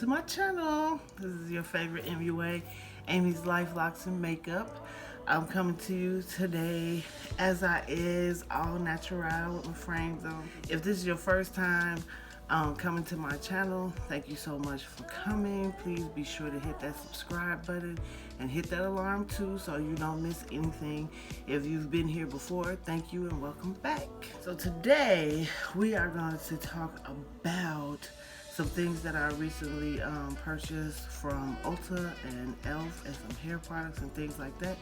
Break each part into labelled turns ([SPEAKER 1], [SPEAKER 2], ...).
[SPEAKER 1] to my channel. This is your favorite MUA, Amy's Life, Locks, and Makeup. I'm coming to you today as I is, all natural with my frames on. If this is your first time coming to my channel, thank you so much for coming. Please be sure to hit that subscribe button and hit that alarm too so you don't miss anything. If you've been here before, thank you and welcome back. So today we are going to talk about some things that I recently purchased from Ulta and e.l.f. and some hair products and things like that.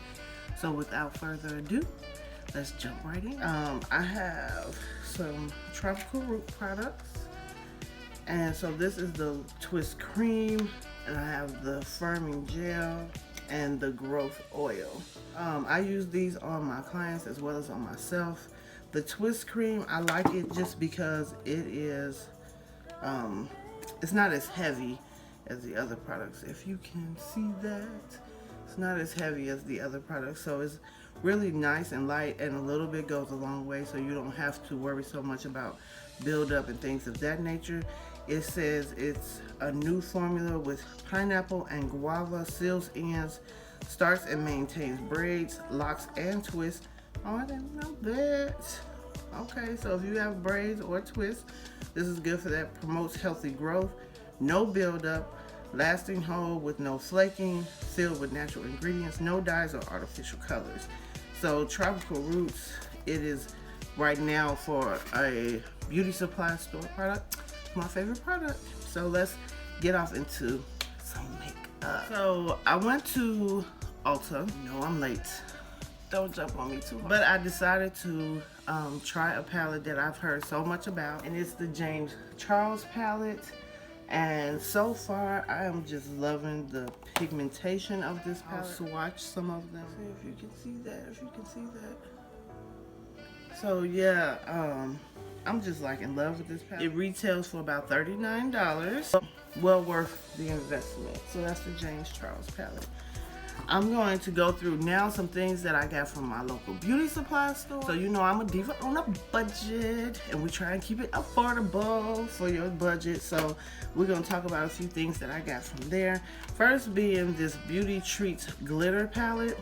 [SPEAKER 1] So without further ado, let's jump right in. I have some tropical root products. And so this is the twist cream, and I have the firming gel and the growth oil. I use these on my clients as well as on myself. The twist cream, I like it just because it is, it's not as heavy as the other products. If you can see that, it's not as heavy as the other products. So it's really nice and light, and a little bit goes a long way, so you don't have to worry so much about buildup and things of that nature. It says it's a new formula with pineapple and guava, seals ends, starts and maintains braids, locks, and twists. Oh, I didn't know that. Okay, so if you have braids or twists, this is good for that. Promotes healthy growth, no buildup, lasting hold with no flaking, filled with natural ingredients, no dyes or artificial colors. So Tropical Roots, it is right now for a beauty supply store product. My favorite product. So let's get off into some makeup. So I went to Ulta. No, I'm late. Don't jump on me too hard. But I decided to try a palette that I've heard so much about, and it's the James Charles palette. And so far, I am just loving the pigmentation of this palette. I'll swatch some of them. See if you can see that. If you can see that. So yeah, I'm just like in love with this palette. It retails for about $39. Well worth the investment. So that's the James Charles palette. I'm going to go through now some things that I got from my local beauty supply store. So you know I'm a diva on a budget, and we try and keep it affordable for your budget. So we're going to talk about a few things that I got from there. First being this Beauty Treats glitter palette.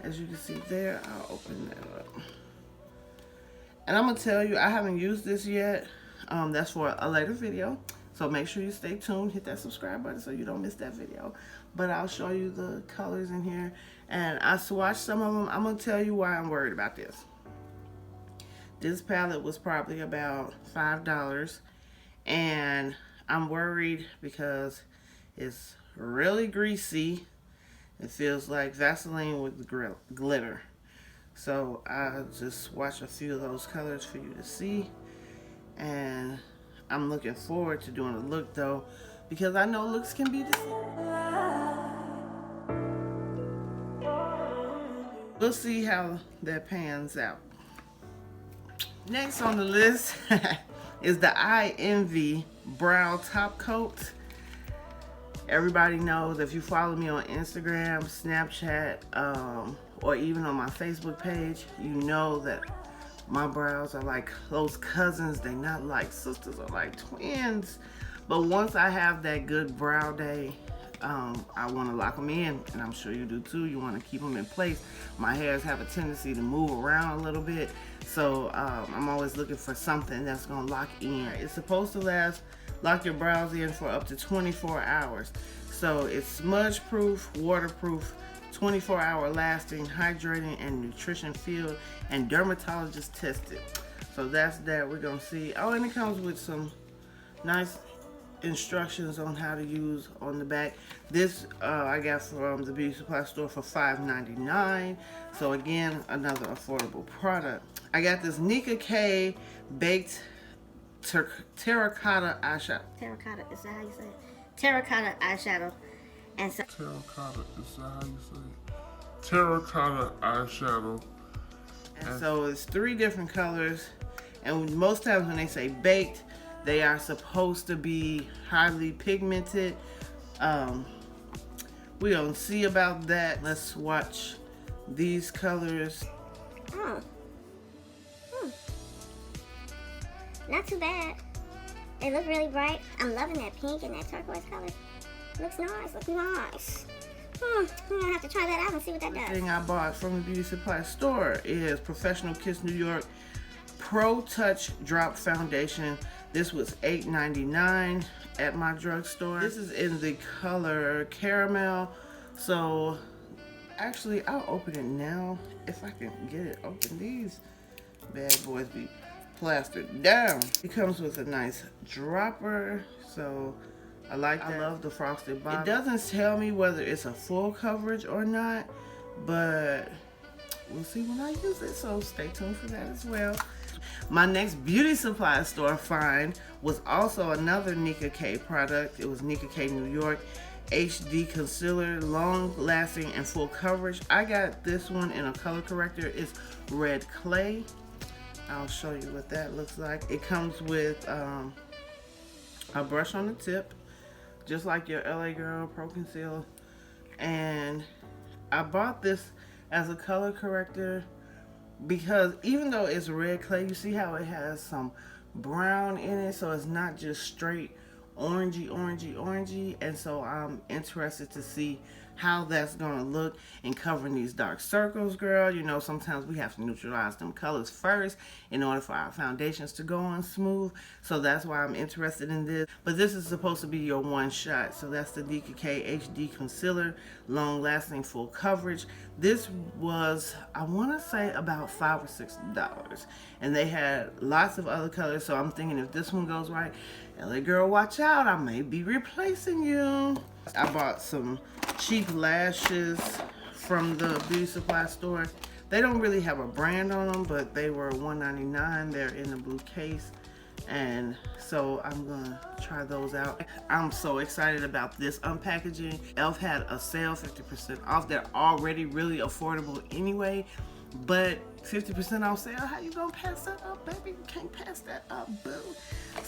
[SPEAKER 1] As you can see there, I'll open that up. And I'm going to tell you, I haven't used this yet. That's for a later video. So make sure you stay tuned. Hit that subscribe button so you don't miss that video. But I'll show you the colors in here. And I swatched some of them. I'm going to tell you why I'm worried about this. This palette was probably about $5. And I'm worried because it's really greasy. It feels like Vaseline with glitter. So I'll just swatch a few of those colors for you to see. And I'm looking forward to doing a look though, because I know looks can be deceiving. We'll see how that pans out. Next on the list is the Eye Envy Brow Top Coat. Everybody knows, if you follow me on Instagram, Snapchat, or even on my Facebook page, you know that my brows are like close cousins. They're not like sisters or like twins. But once I have that good brow day, I want to lock them in, and I'm sure you do too. You want to keep them in place. My hairs have a tendency to move around a little bit, so I'm always looking for something that's going to lock in. It's supposed to lock your brows in for up to 24 hours. So it's smudge proof, waterproof, 24-hour lasting, hydrating, and nutrition filled, and dermatologist tested. So that's that. We're gonna see. Oh, and it comes with some nice instructions on how to use on the back. This I got from the beauty supply store for $5.99. So again, another affordable product. I got this Nika K baked terracotta eyeshadow.
[SPEAKER 2] Terracotta, is that how you say it? Terracotta eyeshadow. And so
[SPEAKER 3] terracotta, is that how you say it? Terracotta eyeshadow.
[SPEAKER 1] And so it's 3 different colors. And most times when they say baked, they are supposed to be highly pigmented. We don't see about that. Let's watch these colors.
[SPEAKER 2] not too bad. It looked really bright. I'm loving that pink and that turquoise color. Looks nice, looks nice. I'm gonna have to try that out and see what that does.
[SPEAKER 1] The thing I bought from the beauty supply store is Professional Kiss New York Pro Touch Drop Foundation. This was $8.99 at my drugstore. This is in the color caramel. So actually, I'll open it now if I can get it open. These bad boys be plastered down. It comes with a nice dropper, so I like that. I love the frosted bottom. It doesn't tell me whether it's a full coverage or not, but we'll see when I use it, so stay tuned for that as well. My next beauty supply store find was also another Nika K product. It was Nika K New York HD Concealer, long lasting and full coverage. I got this one in a color corrector. It's red clay. I'll show you what that looks like. It comes with a brush on the tip, just like your LA Girl Pro Conceal. And I bought this as a color corrector because even though it's red clay, you see how it has some brown in it, so it's not just straight orangey. And so I'm interested to see how that's gonna look in covering these dark circles, girl. You know, sometimes we have to neutralize them colors first in order for our foundations to go on smooth. So that's why I'm interested in this. But this is supposed to be your one shot. So that's the Nika K HD Concealer, long lasting full coverage. This was, I wanna say, about $5 or $6. And they had lots of other colors. So I'm thinking if this one goes right, LA Girl, watch out, I may be replacing you. I bought some cheap lashes from the beauty supply store. They don't really have a brand on them, but they were $1.99. They're in the blue case, and so I'm gonna try those out. I'm so excited about this unpackaging. e.l.f. had a sale, 50% off. They're already really affordable anyway, but 50% off sale, how you gonna pass that up, baby? You can't pass that up, boo.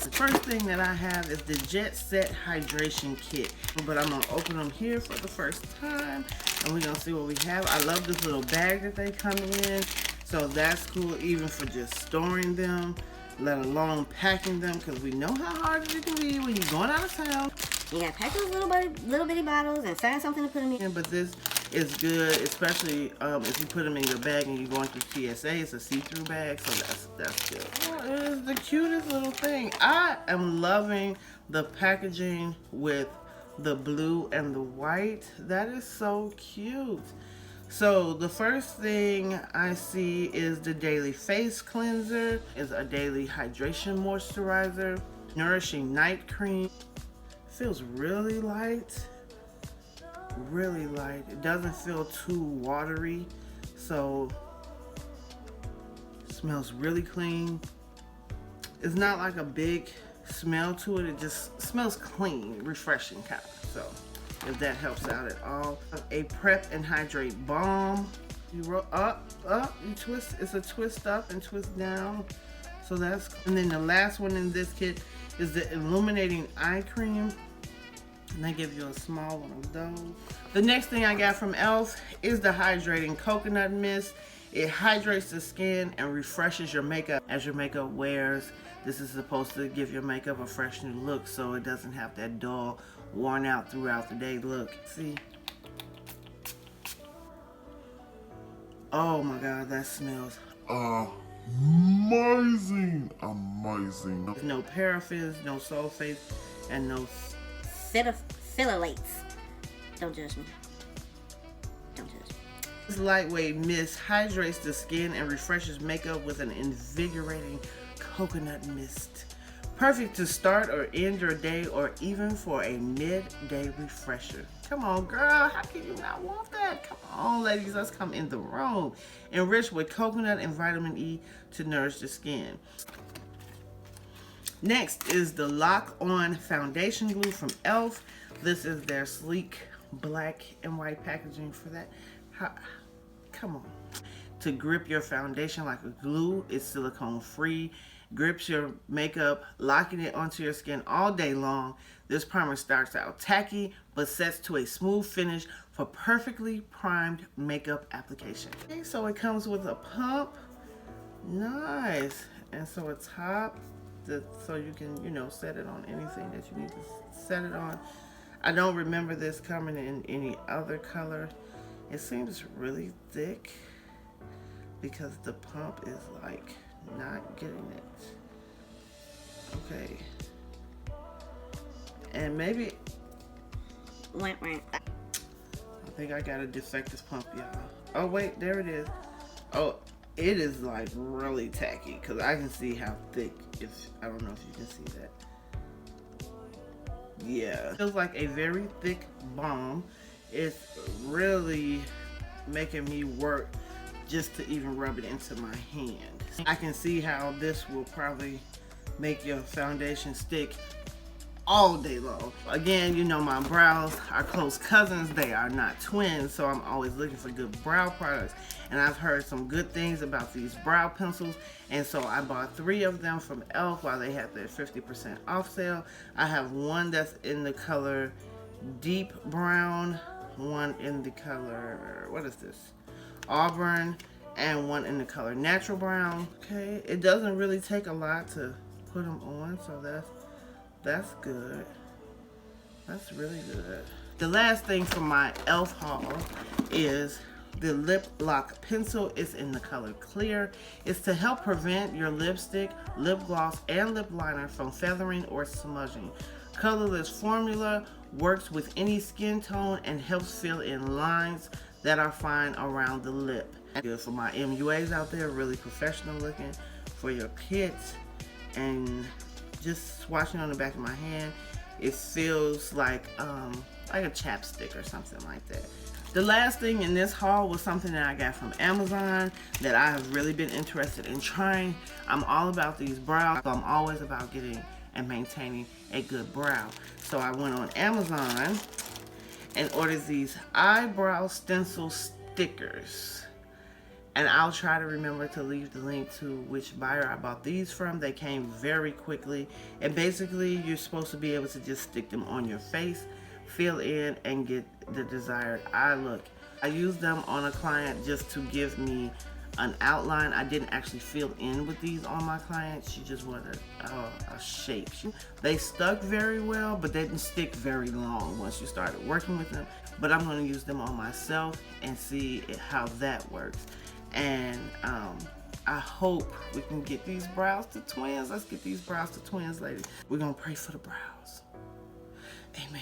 [SPEAKER 1] The first thing that I have is the Jet Set Hydration Kit, but I'm gonna open them here for the first time, and we're gonna see what we have. I love this little bag that they come in, so that's cool even for just storing them, let alone packing them, because we know how hard it can be when you're going out of town.
[SPEAKER 2] You gotta pack those little bitty bottles and find something to put them in.
[SPEAKER 1] But this is good, especially if you put them in your bag and you're going through TSA. It's a see-through bag, so that's good. Oh, it is the cutest little thing. I am loving the packaging with the blue and the white. That is so cute. So the first thing I see is the Daily Face Cleanser. Is a daily hydration moisturizer, nourishing night cream. Feels really light. Really light. It doesn't feel too watery, so it smells really clean. It's not like a big smell to it. It just smells clean, refreshing kind of. So if that helps out at all. A Prep and Hydrate Balm. You roll up, you twist. It's a twist up and twist down. So that's, and then the last one in this kit is the Illuminating Eye Cream. And they give you a small one of those. The next thing I got from e.l.f. is the Hydrating Coconut Mist. It hydrates the skin and refreshes your makeup as your makeup wears. This is supposed to give your makeup a fresh new look, so it doesn't have that dull, worn out throughout the day look. See? Oh my God, that smells
[SPEAKER 3] amazing.
[SPEAKER 1] There's no paraffins, no sulfates, and no
[SPEAKER 2] Phthalates. Don't judge me. Don't judge me.
[SPEAKER 1] This lightweight mist hydrates the skin and refreshes makeup with an invigorating coconut mist. Perfect to start or end your day, or even for a midday refresher. Come on, girl. How can you not want that? Come on, ladies. Let's come in the room. Enriched with coconut and vitamin E to nourish the skin. Next is the Lock On Foundation Glue from e.l.f. This is their sleek black and white packaging for that. Come on. To grip your foundation like a glue, it's silicone free. Grips your makeup, locking it onto your skin all day long. This primer starts out tacky, but sets to a smooth finish for perfectly primed makeup application. Okay, so it comes with a pump. Nice. And so a top, so you can, you know, set it on anything that you need to set it on. I don't remember this coming in any other color. It seems really thick because the pump is like not getting it. Okay. And maybe I think I got a defective pump, y'all. Oh wait, there it is. Oh, it is like really tacky because I can see how thick. I don't know if you can see that. Yeah, feels like a very thick balm. It's really making me work just to even rub it into my hand. I can see how this will probably make your foundation stick all day long. Again, you know, my brows are close cousins. They are not twins, so I'm always looking for good brow products. And I've heard some good things about these brow pencils, and so I bought 3 of them from e.l.f. while they had their 50% off sale. I have one that's in the color deep brown, one in the color, what is this? Auburn, and one in the color natural brown. Okay, it doesn't really take a lot to put them on, so that's good. That's really good. The last thing from my e.l.f. haul is the lip lock pencil. Is in the color clear. It's to help prevent your lipstick, lip gloss, and lip liner from feathering or smudging. Colorless formula works with any skin tone and helps fill in lines that are fine around the lip. Good for my MUAs out there, really professional looking. For your kids, and just swatching on the back of my hand, it feels like a chapstick or something like that. The last thing in this haul was something that I got from Amazon that I have really been interested in trying. I'm all about these brows, so I'm always about getting and maintaining a good brow. So I went on Amazon and ordered these eyebrow stencil stickers. And I'll try to remember to leave the link to which buyer I bought these from. They came very quickly. And basically, you're supposed to be able to just stick them on your face, fill in, and get the desired eye look. I used them on a client just to give me an outline. I didn't actually fill in with these on my client. She just wanted a shape. They stuck very well, but they didn't stick very long once you started working with them. But I'm going to use them on myself and see how that works. And I hope we can get these brows to twins. Let's get these brows to twins, ladies. We're going to pray for the brows. Amen.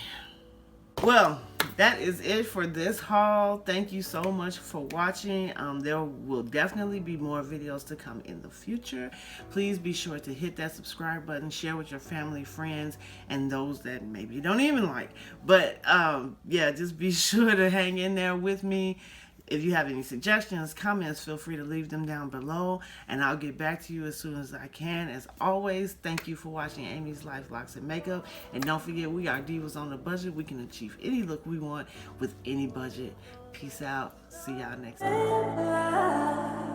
[SPEAKER 1] Well, that is it for this haul. Thank you so much for watching. There will definitely be more videos to come in the future. Please be sure to hit that subscribe button, share with your family, friends, and those that maybe you don't even like. But yeah, just be sure to hang in there with me. If you have any suggestions, comments, feel free to leave them down below, and I'll get back to you as soon as I can. As always, thank you for watching Amy's Life, Locks, and Makeup. And don't forget, we are divas on a budget. We can achieve any look we want with any budget. Peace out. See y'all next time.